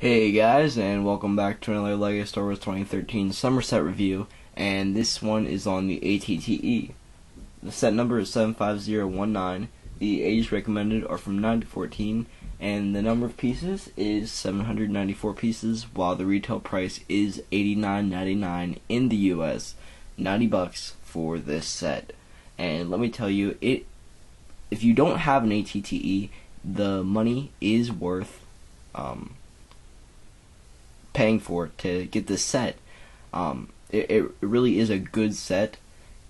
Hey guys, and welcome back to another LEGO Star Wars 2013 Summer Set review, and this one is on the ATTE. The set number is 75019, the ages recommended are from 9 to 14, and the number of pieces is 794 pieces, while the retail price is $89.99 in the US, $90 for this set. And let me tell you, if you don't have an ATTE, the money is worth paying for it to get this set. It really is a good set,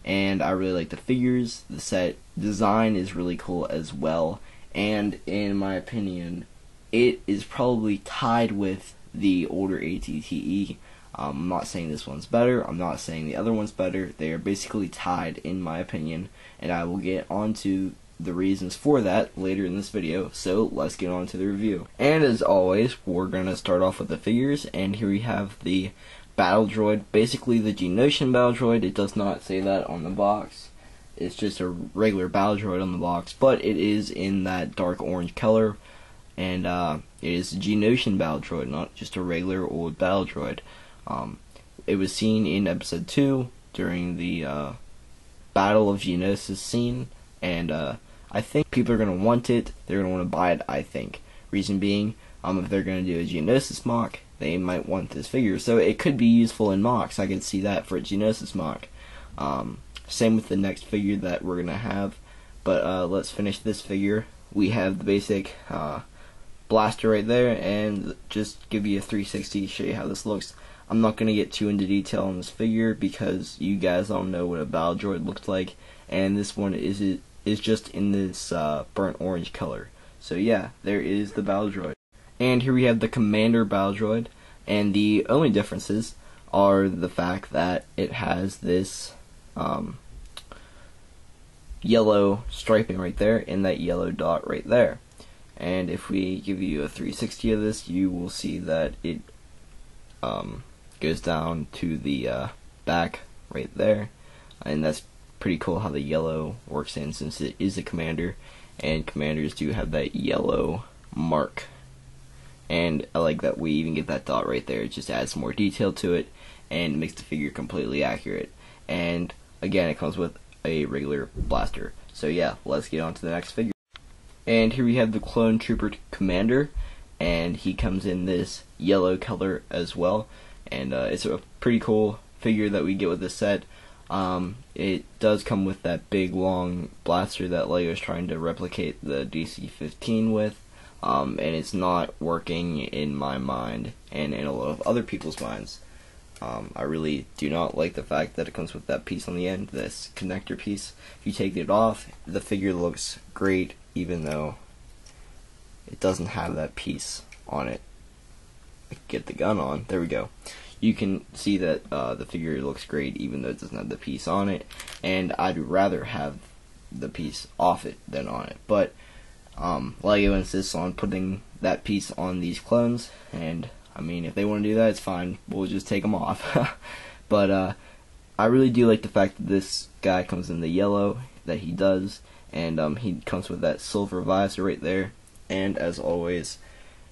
and I really like the figures. The set design is really cool as well, and in my opinion, it is probably tied with the older ATTE. I'm not saying this one's better, I'm not saying the other one's better. They are basically tied in my opinion, and I will get onto the reasons for that later in this video, so let's get on to the review. And as always, we're gonna start off with the figures, and here we have the battle droid, basically the Geonosian battle droid. It does not say that on the box, it's just a regular battle droid on the box, but it is in that dark orange color, and it is a Geonosian battle droid, not just a regular old battle droid. It was seen in episode 2 during the Battle of Geonosis scene, and I think people are going to want it. They're going to want to buy it, I think. Reason being, if they're going to do a Geonosis mock, they might want this figure. So it could be useful in mocks. I can see that for a Geonosis mock. Same with the next figure that we're going to have. But let's finish this figure. We have the basic blaster right there, and just give you a 360 to show you how this looks. I'm not going to get too into detail on this figure because you guys all know what a battle droid looks like, and this one is just in this burnt orange color. So yeah, there is the battle droid. And here we have the commander battle droid, and the only differences are the fact that it has this yellow striping right there and that yellow dot right there. And if we give you a 360 of this, you will see that it goes down to the back right there, and that's pretty cool how the yellow works in, since it is a commander, and commanders do have that yellow mark. And I like that we even get that dot right there. It just adds more detail to it and makes the figure completely accurate. And again, it comes with a regular blaster. So yeah, let's get on to the next figure. And here we have the Clone Trooper Commander, and he comes in this yellow color as well, and it's a pretty cool figure that we get with this set. It does come with that big long blaster that LEGO is trying to replicate the DC-15 with, and it's not working in my mind and in a lot of other people's minds. I really do not like the fact that it comes with that piece on the end, this connector piece. If you take it off, the figure looks great, even though it doesn't have that piece on it. Get the gun on, there we go. You can see that the figure looks great even though it doesn't have the piece on it, and I'd rather have the piece off it than on it. But LEGO insists on putting that piece on these clones, and I mean, if they want to do that, it's fine. We'll just take them off. But I really do like the fact that this guy comes in the yellow that he does, and he comes with that silver visor right there, and as always,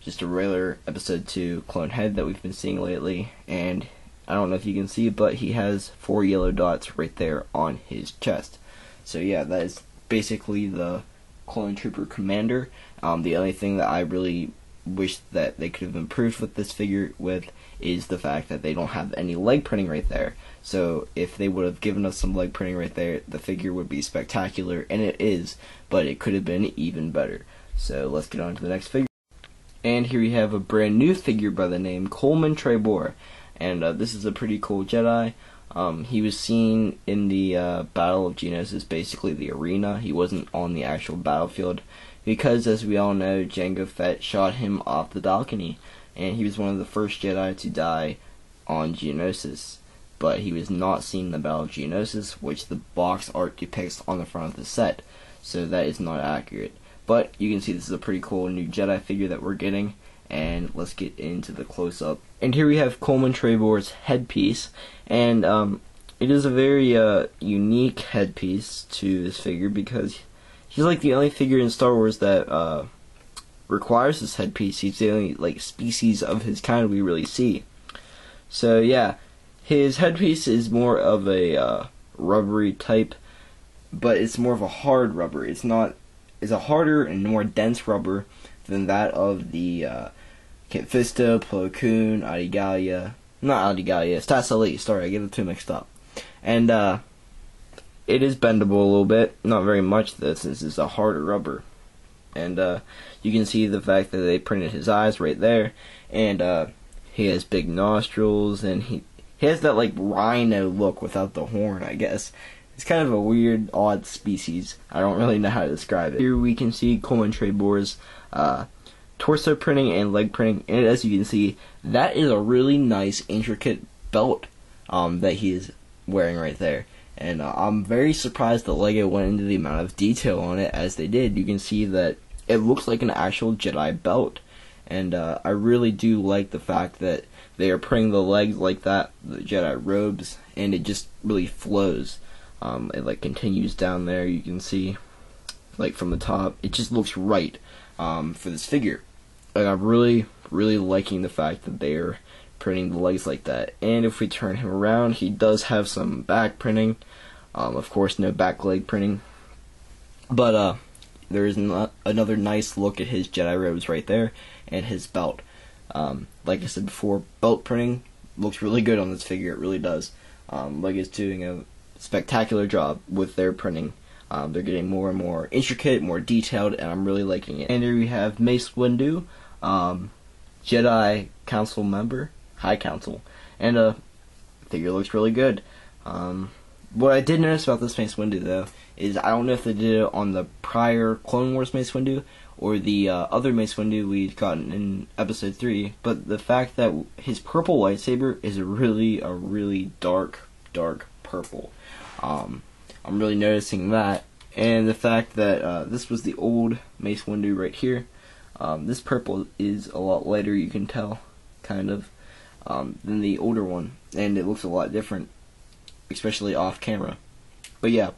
just a regular episode 2 clone head that we've been seeing lately. And I don't know if you can see, but he has 4 yellow dots right there on his chest. So yeah, that is basically the Clone Trooper Commander. The only thing that I really wish that they could have improved with this figure is the fact that they don't have any leg printing right there. So if they would have given us some leg printing right there, the figure would be spectacular, and it is, but it could have been even better. So let's get on to the next figure. And here we have a brand new figure by the name Coleman Trebor, and this is a pretty cool Jedi. He was seen in the Battle of Geonosis, basically the arena. He wasn't on the actual battlefield because, as we all know, Jango Fett shot him off the balcony, and he was one of the first Jedi to die on Geonosis. But he was not seen in the Battle of Geonosis, which the box art depicts on the front of the set, so that is not accurate. But you can see this is a pretty cool new Jedi figure that we're getting, and let's get into the close-up. And here we have Coleman Trebor's headpiece, and it is a very unique headpiece to this figure because he's like the only figure in Star Wars that requires this headpiece. He's the only like species of his kind we really see. So yeah, his headpiece is more of a rubbery type, but it's more of a hard rubber. It's a harder and more dense rubber than that of the Kit Fisto, Plo Koon, not Adigalia, Stas Elite. Sorry, I get the two mixed up. And it is bendable a little bit, not very much though, since it's a harder rubber. And you can see the fact that they printed his eyes right there, and he has big nostrils, and he has that like rhino look without the horn, I guess. It's kind of a weird, odd species. I don't really know how to describe it. Here we can see Coleman Trebor's torso printing and leg printing, and as you can see, that is a really nice, intricate belt that he is wearing right there. And I'm very surprised that LEGO went into the amount of detail on it as they did. You can see that it looks like an actual Jedi belt. And I really do like the fact that they are printing the legs like that, the Jedi robes, and it just really flows. It like continues down there, you can see, like from the top. It just looks right for this figure. Like, I'm really liking the fact that they are printing the legs like that. And if we turn him around, he does have some back printing. Of course, no back leg printing. But there is another nice look at his Jedi robes right there, and his belt. Like I said before, belt printing looks really good on this figure. It really does. LEGO's doing a spectacular job with their printing. They're getting more and more intricate, more detailed, and I'm really liking it. And here we have Mace Windu, Jedi Council member, High Council, and the figure looks really good. What I did notice about this Mace Windu, though, is I don't know if they did it on the prior Clone Wars Mace Windu or the other Mace Windu we'd gotten in Episode 3, but the fact that his purple lightsaber is a really dark purple. I'm really noticing that, and the fact that this was the old Mace Windu right here. This purple is a lot lighter, you can tell, kind of, than the older one, and it looks a lot different, especially off camera. But yeah,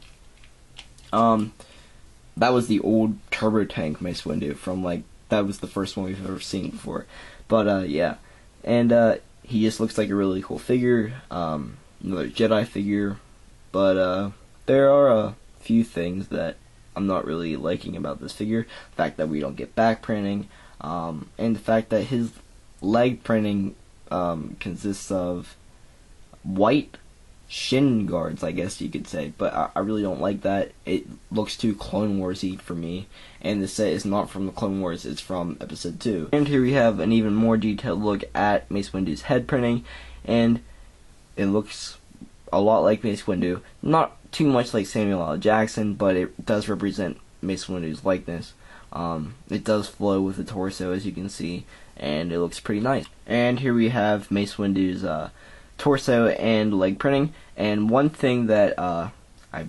that was the old turbo tank Mace Windu from, like, that was the first one we've ever seen before. But yeah, and he just looks like a really cool figure, another Jedi figure. But there are a few things that I'm not really liking about this figure. The fact that we don't get back printing, and the fact that his leg printing consists of white shin guards, I guess you could say, but I really don't like that. It looks too Clone Wars-y for me, and the set is not from the Clone Wars, it's from Episode 2. And here we have an even more detailed look at Mace Windu's head printing, and it looks a lot like Mace Windu. Not too much like Samuel L. Jackson, but it does represent Mace Windu's likeness. It does flow with the torso, as you can see, and it looks pretty nice. And here we have Mace Windu's torso and leg printing, and one thing that I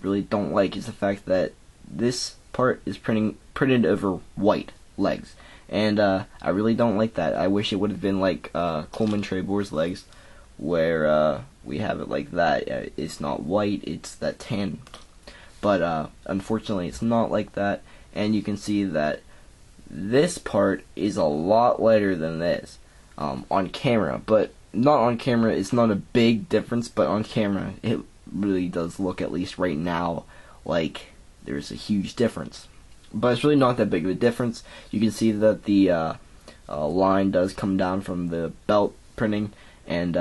really don't like is the fact that this part is printed over white legs, and I really don't like that. I wish it would have been like Coleman Trebor's legs, where we have it like that. It's not white, it's that tan, but unfortunately it's not like that, and you can see that this part is a lot lighter than this on camera, but not on camera, it's not a big difference, but on camera it really does look, at least right now, like there's a huge difference. But it's really not that big of a difference. You can see that the line does come down from the belt printing, and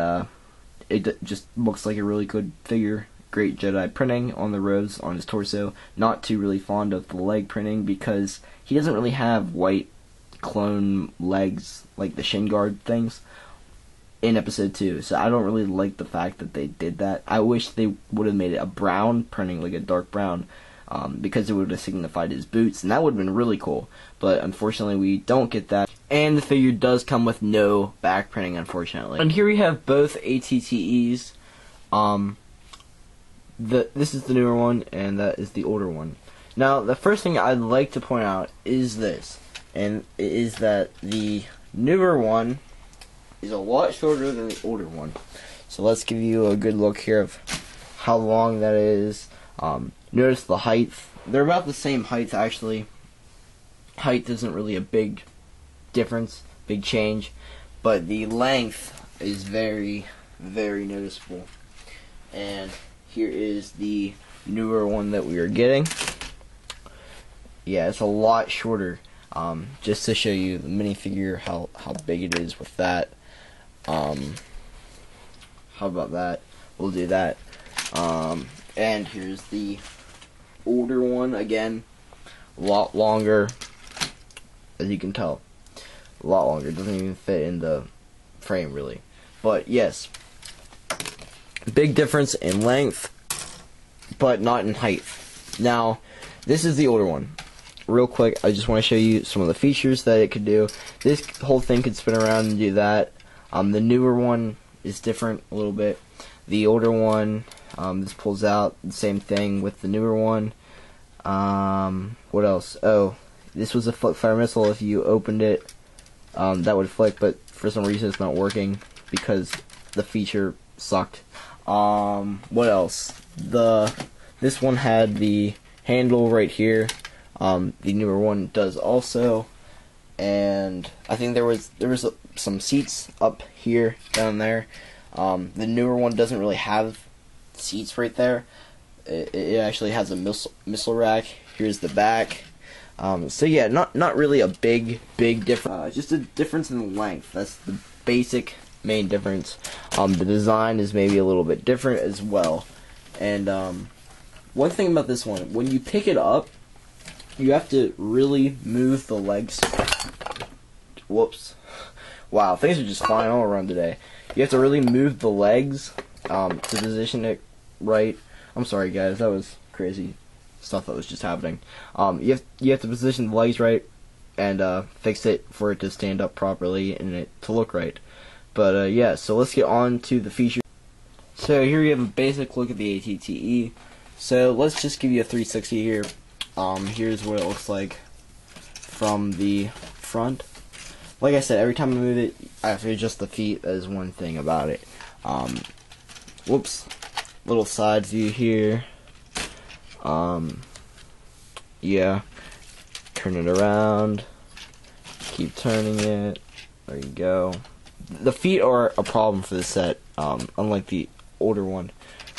it just looks like a really good figure. Great Jedi printing on the robes, on his torso. Not too really fond of the leg printing because he doesn't really have white clone legs like the shin guard things in Episode 2, so I don't really like the fact that they did that. I wish they would have made it a brown printing, like a dark brown, because it would have signified his boots, and that would have been really cool. But unfortunately, we don't get that. And the figure does come with no back printing, unfortunately. And here we have both ATTEs. This is the newer one, and that is the older one. Now, the first thing I'd like to point out is this, and it is that the newer one is a lot shorter than the older one. So let's give you a good look here of how long that is. Notice the height. They're about the same height, actually. Height isn't really a big difference, big change, but the length is very, very noticeable. And here is the newer one that we are getting. Yeah, it's a lot shorter. Just to show you the minifigure, how big it is with that. How about that? We'll do that. And here's the older one again. A lot longer, as you can tell. A lot longer. It doesn't even fit in the frame really. But yes, big difference in length, but not in height. Now, this is the older one. Real quick, I just want to show you some of the features that it could do. This whole thing could spin around and do that. The newer one is different a little bit. The older one, this pulls out. The same thing with the newer one. What else? Oh, this was a flip fire missile. If you opened it, that would flick, but for some reason it's not working because the feature sucked. What else? This one had the handle right here. The newer one does also, and I think there was some seats up here, down there. The newer one doesn't really have seats right there. It actually has a missile rack. Here's the back. So yeah, not really a big difference. Just a difference in length. That's the basic main difference. The design is maybe a little bit different as well. And one thing about this one, when you pick it up, you have to really move the legs. Whoops. Wow, things are just flying all around today. You have to really move the legs to position it right. I'm sorry guys, that was crazy stuff that was just happening. You have to position the legs right and fix it for it to stand up properly and it to look right. But yeah, so let's get on to the features. So here you have a basic look at the ATTE. So let's just give you a 360 here. Here's what it looks like from the front. Like I said, every time I move it, I have to adjust the feet. That is one thing about it. Whoops. Little side view here. Yeah. Turn it around. Keep turning it. There you go. The feet are a problem for this set, unlike the older one,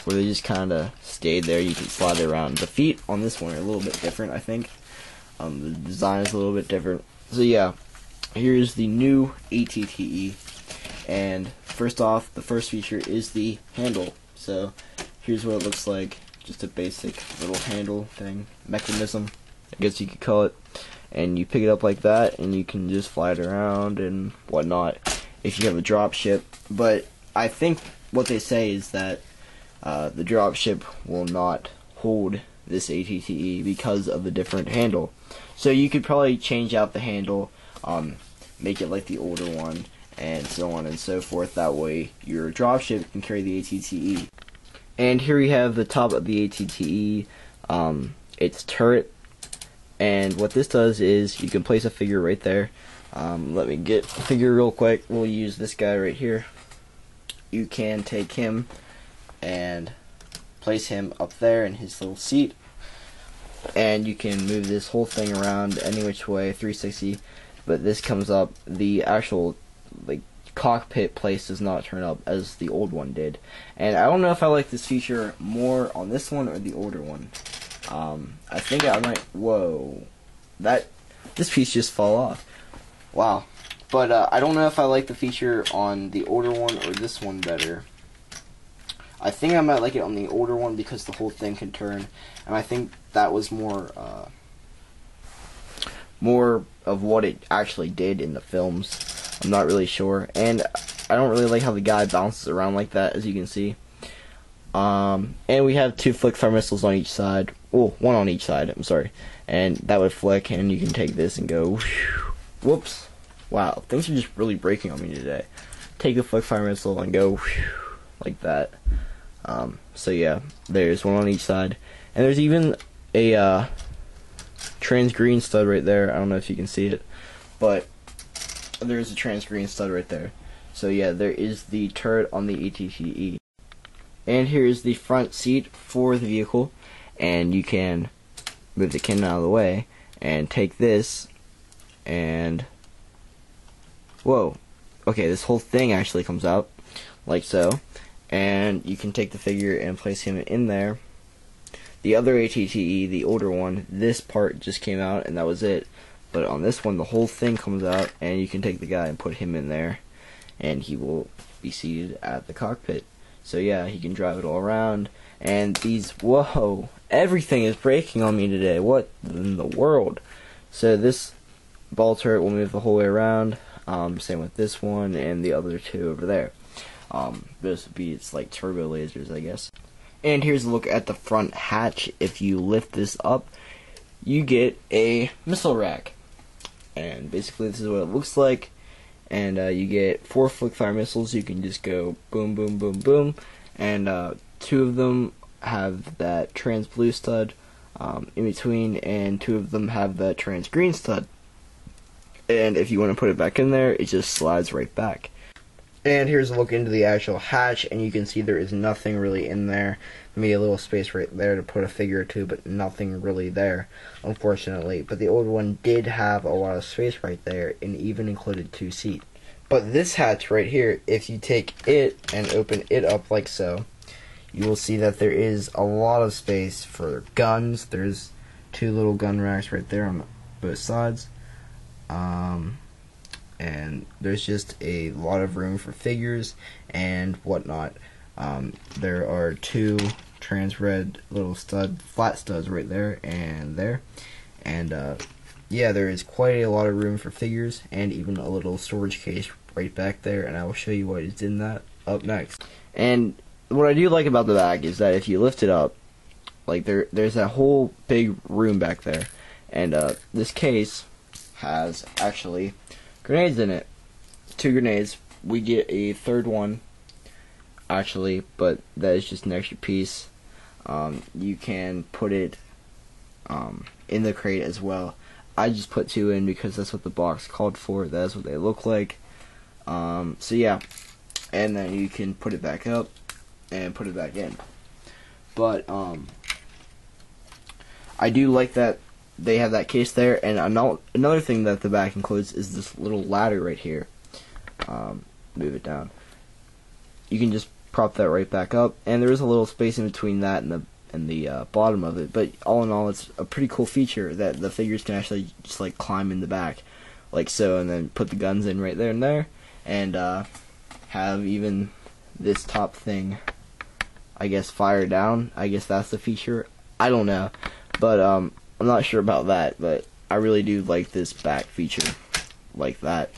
where they just kind of stayed there. You can slide it around. The feet on this one are a little bit different, I think. The design is a little bit different. So yeah, here's the new ATTE. And first off, the first feature is the handle. So here's what it looks like. Just a basic little handle thing, mechanism, I guess you could call it. And you pick it up like that, and you can just fly it around and whatnot if you have a drop ship. But I think what they say is that the drop ship will not hold this ATTE because of the different handle. So you could probably change out the handle, make it like the older one, and so on and so forth. That way your dropship can carry the ATTE. And here we have the top of the ATTE, its turret. And what this does is you can place a figure right there. Let me get a figure real quick. We'll use this guy right here. You can take him and place him up there in his little seat. And you can move this whole thing around any which way, 360. But this comes up. The actual cockpit place does not turn up as the old one did. And I don't know if I like this feature more on this one or the older one. I think I might. Whoa, this piece just fell off. Wow. But I don't know if I like the feature on the older one or this one better. I think I might like it on the older one because the whole thing can turn, and I think that was more of what it actually did in the films. I'm not really sure, and I don't really like how the guy bounces around like that, as you can see. And we have 2 flick fire missiles on each side. Oh, 1 on each side, I'm sorry. And that would flick, and you can take this and go. Whoops. Wow, things are just really breaking on me today. Take a flick fire missile and go like that. So yeah, there's 1 on each side. And there's even a trans green stud right there. I don't know if you can see it, but there's a trans green stud right there. So yeah, there is the turret on the ATTE. And here is the front seat for the vehicle, and you can move the cannon out of the way and take this and whoa, okay, this whole thing actually comes out, like so, and you can take the figure and place him in there. The other ATTE, the older one, this part just came out and that was it. But on this one, the whole thing comes out, and you can take the guy and put him in there, and he will be seated at the cockpit. So yeah, he can drive it all around. And these, whoa, everything is breaking on me today. What in the world? So this ball turret will move the whole way around. Same with this one and the other two over there. This would be, it's like turbo lasers, I guess. And here's a look at the front hatch. If you lift this up, you get a missile rack. And basically this is what it looks like. And you get 4 flick-fire missiles. You can just go boom, boom, boom, boom. And 2 of them have that trans blue stud in between, and 2 of them have that trans green stud. And if you want to put it back in there, it just slides right back. And here's a look into the actual hatch, and you can see there is nothing really in there. Maybe a little space right there to put a figure or two, but nothing really there, unfortunately. But the old one did have a lot of space right there, and even included 2 seats. But this hatch right here, if you take it and open it up like so, you will see that there is a lot of space for guns. There's 2 little gun racks right there on both sides. And there's just a lot of room for figures and whatnot. There are 2 trans red little flat studs right there and there. And yeah, there is quite a lot of room for figures, and even a little storage case right back there, and I will show you what is in that up next. And what I do like about the bag is that if you lift it up, like there's that whole big room back there, and this case has actually grenades in it. 2 grenades. We get a 3rd one actually, but that is just an extra piece. You can put it in the crate as well. I just put 2 in because that's what the box called for. That's what they look like. So yeah, and then you can put it back up and put it back in. But I do like that they have that case there. And another thing that the back includes is this little ladder right here. Move it down. You can just prop that right back up, and there is a little space in between that and the bottom of it. But all in all, it's a pretty cool feature that the figures can actually just like climb in the back, like so, and then put the guns in right there and there, and have even this top thing, I guess, fire down. I guess that's the feature. I don't know, but I'm not sure about that. But I really do like this back feature, like that,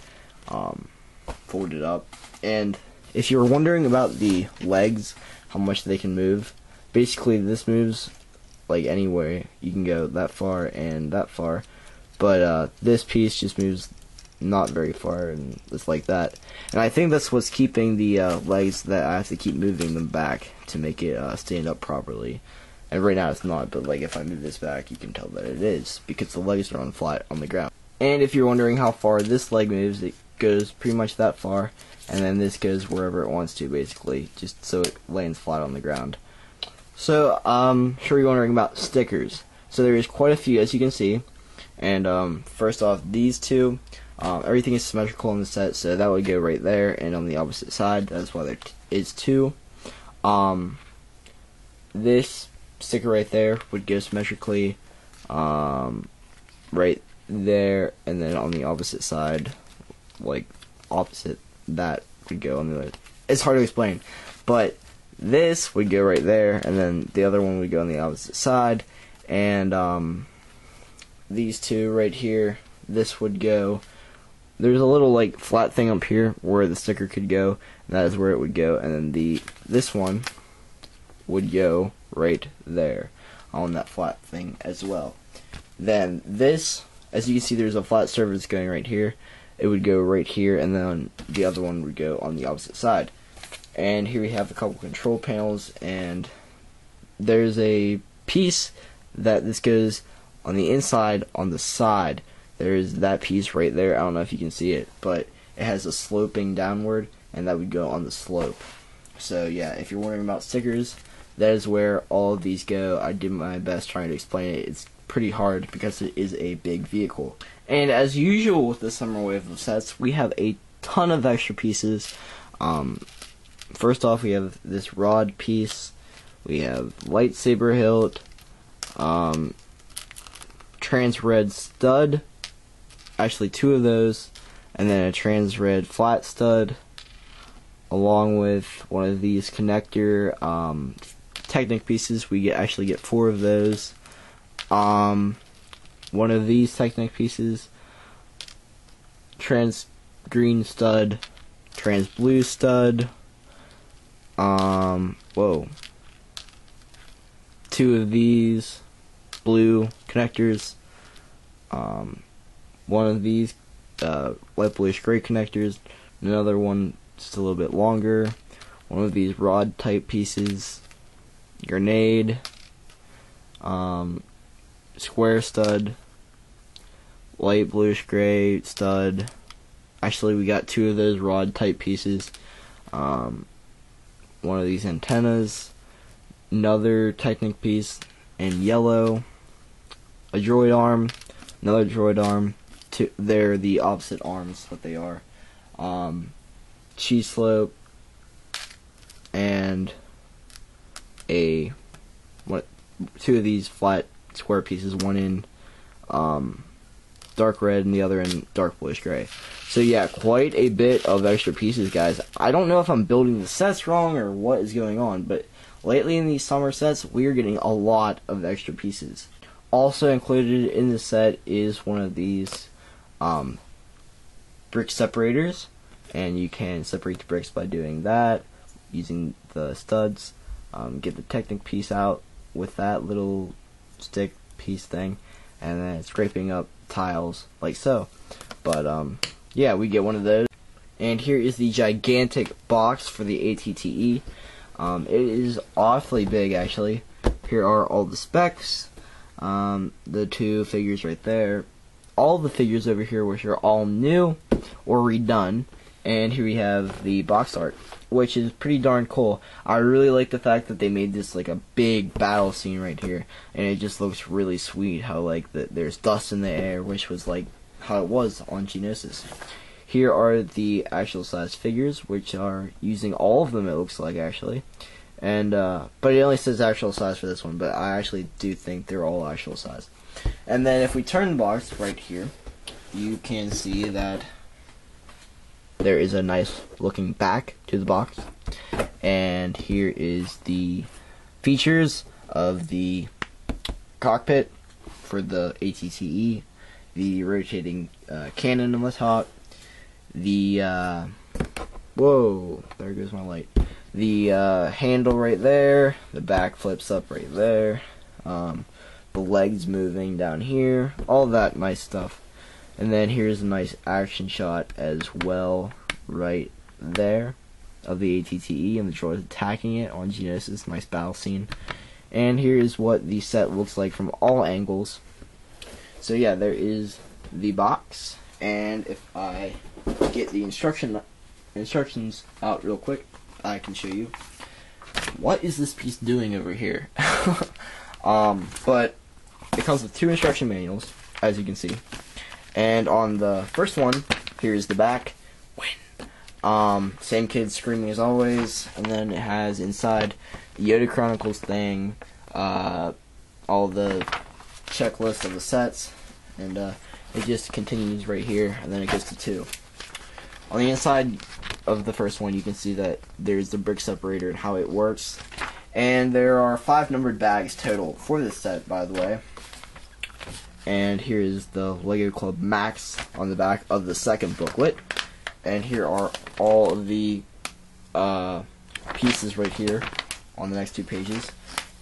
folded up. And if you were wondering about the legs, how much they can move, basically this moves like anywhere. You can go that far and that far, but this piece just moves not very far, and it's like that. And I think that's what's keeping the legs, that I have to keep moving them back to make it stand up properly. And right now it's not, but like if I move this back, you can tell that it is, because the legs are on flat on the ground. And if you're wondering how far this leg moves, it goes pretty much that far, and then this goes wherever it wants to, basically, just so it lands flat on the ground. So, sure you're wondering about stickers. So there is quite a few, as you can see. And first off, these 2, everything is symmetrical in the set, so that would go right there, and on the opposite side, that's why there is 2. This sticker right there would go symmetrically right there, and then on the opposite side, like opposite, that would go on the other. It's hard to explain, but this would go right there, and then the other one would go on the opposite side, and these 2 right here, this would go, there's a little like flat thing up here where the sticker could go, and that is where it would go, and then this one would go right there on that flat thing as well. Then this, as you can see, there's a flat surface going right here. It would go right here, and then the other one would go on the opposite side. And here we have a couple control panels, and there's a piece that this goes on the inside, on the side. There's that piece right there. I don't know if you can see it, but it has a sloping downward, and that would go on the slope. So yeah, if you're wondering about stickers, that is where all of these go. I did my best trying to explain it. It's pretty hard because it is a big vehicle. And as usual with the summer wave of sets, we have a ton of extra pieces. First off, we have this rod piece. We have lightsaber hilt, trans red stud, actually 2 of those, and then a trans red flat stud, along with one of these connector Technic pieces. We actually get 4 of those. One of these Technic pieces, trans green stud, trans blue stud, whoa, 2 of these blue connectors, one of these light bluish gray connectors, another one just a little bit longer, one of these rod type pieces, grenade, square stud, light bluish gray stud. Actually, we got 2 of those rod type pieces, one of these antennas, another Technic piece in yellow, a droid arm, another droid arm. They're the opposite arms, what they are. Cheese slope, and 2 of these flat square pieces, one in dark red and the other in dark bluish gray. So yeah, quite a bit of extra pieces, guys. I don't know if I'm building the sets wrong or what is going on, but lately in these summer sets, we are getting a lot of extra pieces. Also included in the set is one of these brick separators, and you can separate the bricks by doing that, using the studs. Get the Technic piece out with that little stick piece thing, and then scraping up tiles like so. But yeah, we get one of those. And here is the gigantic box for the ATTE. It is awfully big, actually. Here are all the specs, the 2 figures right there, all the figures over here, which are all new or redone, and here we have the box art, which is pretty darn cool. I really like the fact that they made this like a big battle scene right here, and it just looks really sweet how like there's dust in the air, which was like how it was on Geonosis. Here are the actual size figures, which are using all of them, it looks like, actually. And but it only says actual size for this one, but I actually do think they're all actual size. And then if we turn the box right here, you can see that there is a nice looking back to the box. And here is the features of the cockpit for the ATTE, the rotating cannon on the top, the whoa, there goes my light, the handle right there, the back flips up right there, the legs moving down here, all that nice stuff. And then here's a nice action shot as well right there of the ATTE and the droids attacking it on Geonosis. Nice battle scene. And here's what the set looks like from all angles. So yeah, there is the box, and if I get the instructions out real quick, I can show you. What is this piece doing over here? But it comes with 2 instruction manuals, as you can see. And on the first one, here's the back. Same kid screaming as always. And then it has inside the Yoda Chronicles thing, all the checklist of the sets, and it just continues right here, and then it goes to 2. On the inside of the first one, you can see that there's the brick separator and how it works. And there are 5 numbered bags total for this set, by the way. And here is the Lego Club Max on the back of the second booklet. And here are all of the pieces right here on the next 2 pages.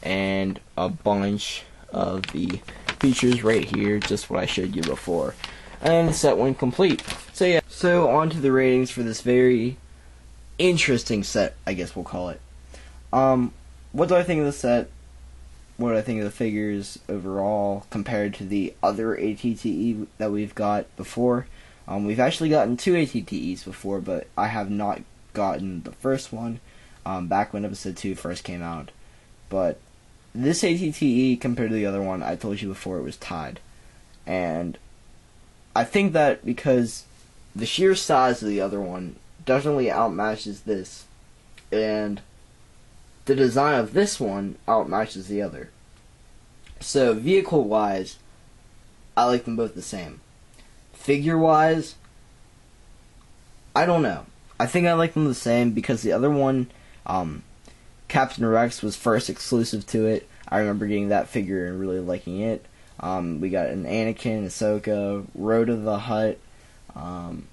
And a bunch of the features right here, just what I showed you before. And the set went complete. So yeah, so on to the ratings for this very interesting set, I guess we'll call it. What do I think of the set? What do I think of the figures overall compared to the other ATTE that we've got before? We've actually gotten 2 ATTEs before, but I have not gotten the first one back when episode 2 first came out. But this ATTE compared to the other one, I told you before, it was tied. And I think that because the sheer size of the other one definitely outmatches this, and the design of this one outmatches the other. So vehicle-wise, I like them both the same. Figure-wise, I don't know. I think I like them the same because the other one, Captain Rex, was first exclusive to it. I remember getting that figure and really liking it. We got an Anakin, Ahsoka, Rhoda the Hutt, and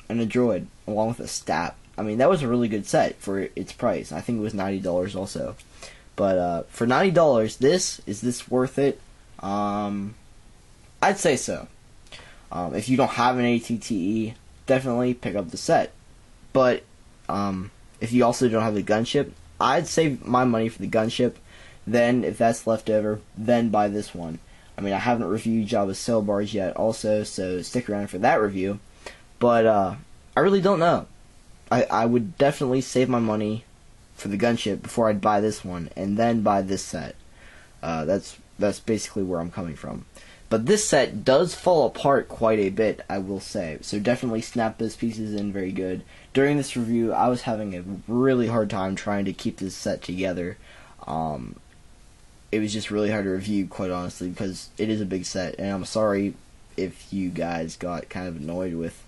a droid, along with a stat. I mean, that was a really good set for its price. I think it was $90 also. But for $90, is this worth it? I'd say so. If you don't have an ATTE, definitely pick up the set. But if you also don't have the gunship, I'd save my money for the gunship. Then, if that's left over, then buy this one. I mean, I haven't reviewed Jabba's sail barge yet also, so stick around for that review. But I really don't know. I would definitely save my money for the gunship before I'd buy this one, and then buy this set. That's basically where I'm coming from. But this set does fall apart quite a bit, I will say. So definitely snap those pieces in very good. During this review, I was having a really hard time trying to keep this set together. It was just really hard to review, quite honestly, because it is a big set. And I'm sorry if you guys got kind of annoyed with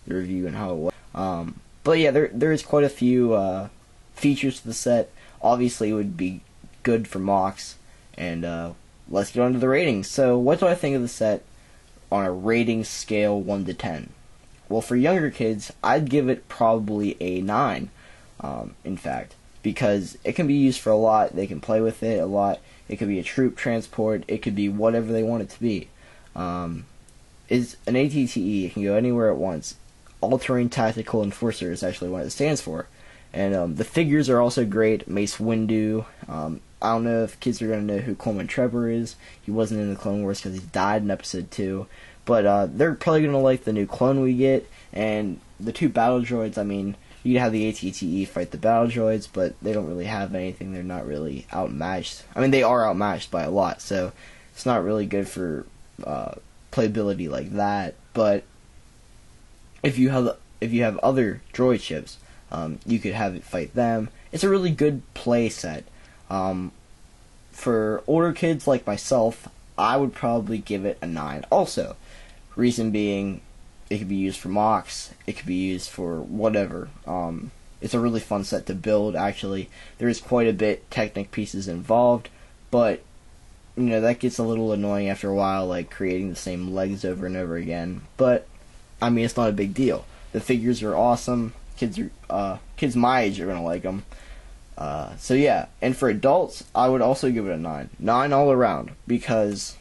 the review and how it was. But yeah, there is quite a few features to the set. Obviously, it would be good for mocks. And let's get on to the ratings. So, what do I think of the set on a rating scale 1 to 10? Well, for younger kids, I'd give it probably a 9, in fact, because it can be used for a lot. They can play with it a lot. It could be a troop transport. It could be whatever they want it to be. Is an ATTE. It can go anywhere at once. All-Terrain Tactical Enforcer is actually what it stands for. And the figures are also great. Mace Windu. I don't know if kids are going to know who Coleman Trebor is. He wasn't in the Clone Wars because he died in Episode 2. But they're probably going to like the new clone we get. And the two battle droids, I mean, you have the ATTE fight the battle droids, but they don't really have anything. They're not really outmatched. I mean, they are outmatched by a lot, so it's not really good for playability like that. But if you have other droid ships, you could have it fight them. It's a really good play set. For older kids like myself, I would probably give it a 9 also. Reason being, it could be used for mocks, it could be used for whatever. It's a really fun set to build, actually. There is quite a bit Technic pieces involved, but you know, that gets a little annoying after a while, like creating the same legs over and over again. But I mean, it's not a big deal. The figures are awesome. Kids my age are gonna like them. So yeah, and for adults, I would also give it a 9. 9 all around, because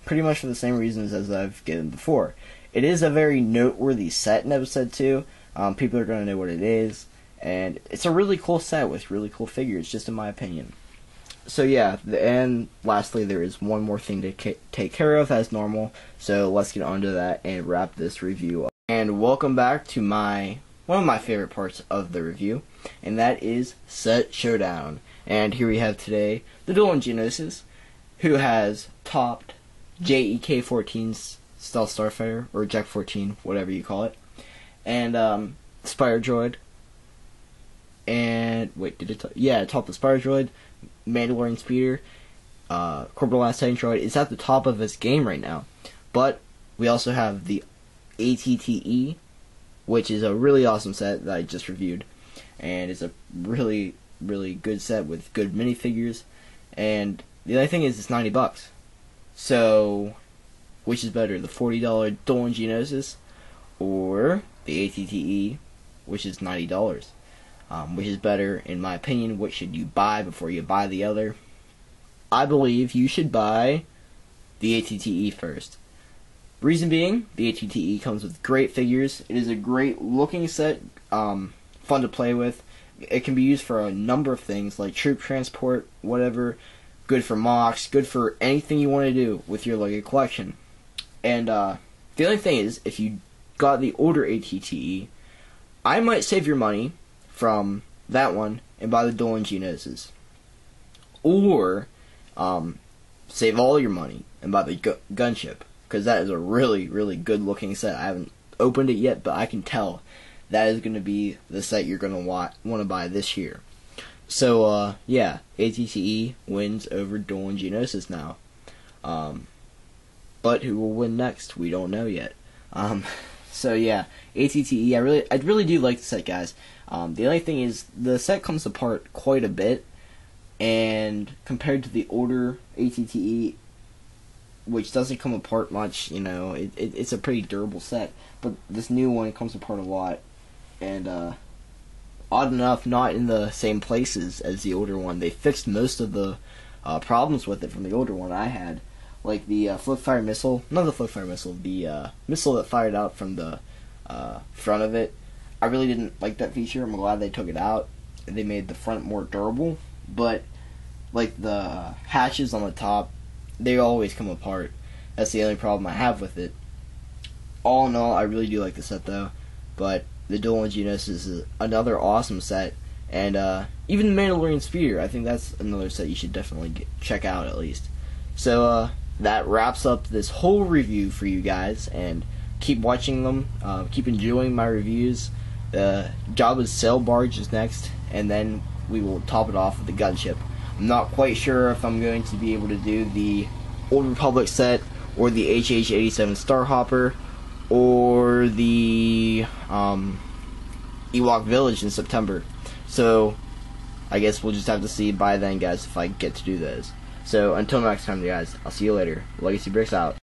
pretty much for the same reasons as I've given before. It is a very noteworthy set in Episode 2. People are going to know what it is, and it's a really cool set with really cool figures, just in my opinion. So yeah, and lastly, there is one more thing to take care of as normal, so let's get on to that and wrap this review up. And welcome back to one of my favorite parts of the review, and that is Set Showdown. And here we have today the Dual Geonosis, who has topped JEK-14's Stealth Starfighter, or Jack 14, whatever you call it, and Spire Droid, and wait, did it? Yeah, it topped the Spire Droid, Mandalorian Speeder, Corporal Last Tank Droid. It's at the top of its game right now, but we also have the ATTE, which is a really awesome set that I just reviewed, and it's a really, really good set with good minifigures. And the other thing is, it's $90. So, which is better, the $40 Dual Geonosis or the ATTE, which is $90? Which is better, in my opinion? What should you buy before you buy the other? I believe you should buy the ATTE first. Reason being, the ATTE comes with great figures. It is a great looking set, fun to play with. It can be used for a number of things, like troop transport, whatever. Good for mocks, good for anything you want to do with your LEGO collection. And the only thing is, if you got the older ATTE, I might save your money from that one and buy the Dual Geonosis. Or save all your money and buy the gunship, because that is a really, really good looking set. I haven't opened it yet, but I can tell that is going to be the set you're going to want to buy this year. So, yeah, ATTE wins over Duel and Geonosis now. But who will win next? We don't know yet. So yeah, ATTE, I really do like the set, guys. The only thing is, the set comes apart quite a bit, and compared to the older ATTE, which doesn't come apart much, you know, it's a pretty durable set, but this new one comes apart a lot, and odd enough, not in the same places as the older one. They fixed most of the problems with it from the older one I had. Like the flip-fire missile, not the flip-fire missile, the missile that fired out from the front of it. I really didn't like that feature. I'm glad they took it out. They made the front more durable, but like the hatches on the top, they always come apart. That's the only problem I have with it. All in all, I really do like the set though, but the Duel and Geonosis is another awesome set, and even the Mandalorian Speeder, I think that's another set you should definitely check out at least. So, that wraps up this whole review for you guys, and keep watching them, keep enjoying my reviews. Jabba's Sail Barge is next, and then we will top it off with the gunship. I'm not quite sure if I'm going to be able to do the Old Republic set, or the HH-87 Starhopper, or the Ewok Village in September. So, I guess we'll just have to see by then, guys, if I get to do those. So, until next time, guys, I'll see you later. Legacy Bricks out.